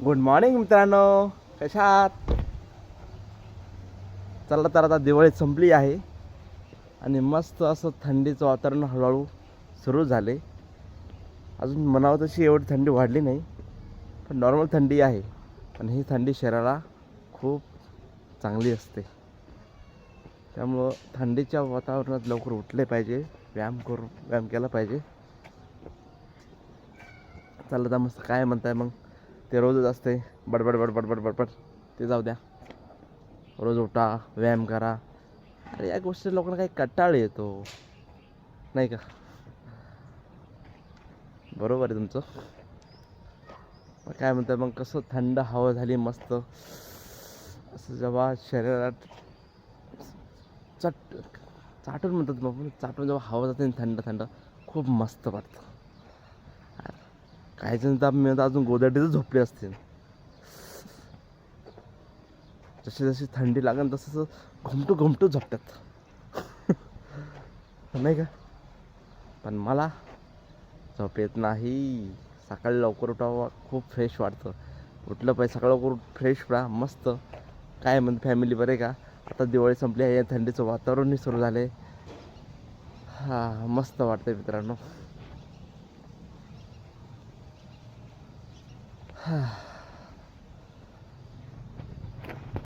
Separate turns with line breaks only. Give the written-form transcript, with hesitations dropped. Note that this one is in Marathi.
गुड मॉर्निंग मित्रांनो, कशा आहात? चला तर आता दिवाळी संपली आहे आणि मस्त असं थंडीचं वातावरण हळूहळू सुरू झाले. अजून म्हणावं तशी एवढी थंडी वाढली नाही, पण नॉर्मल थंडी आहे. पण ही थंडी शरीराला खूप चांगली असते. त्यामुळं थंडीच्या वातावरणात लवकर उठले पाहिजे, व्यायाम केला पाहिजे. चला तर मस्त काय म्हणताय मग? ते रोजच असते बडबड बडबड बडबड बडबड, ते जाऊ द्या. रोज उठा, व्यायाम करा. अरे या गोष्टी लोकांना काही कंटाळ येतो, नाही का? बरोबर आहे तुमचं. मग काय म्हणतात मग? कसं थंड हवा झाली मस्त, असं जेव्हा शरीरात चट चाटून म्हणतात मग, चाटून जेव्हा हवा जाते ना थंड थंड, खूप मस्त वाटतं. काही जण तर मी अजून गोदडीतच झोपले असतील. जशी जशी थंडी लागेल तसं घुमटू घुमटू झोपतात. नाही का? पण मला झोप येत नाही. सकाळी लवकर उठावं, खूप फ्रेश वाटतं. उठलं पाहिजे सकाळी लवकर, फ्रेश व्हा मस्त. काय म्हणते फॅमिली, बरे का? आता दिवाळी संपली आहे, थंडीचं वातावरणही सुरू झाले. हा, मस्त वाटतं मित्रांनो.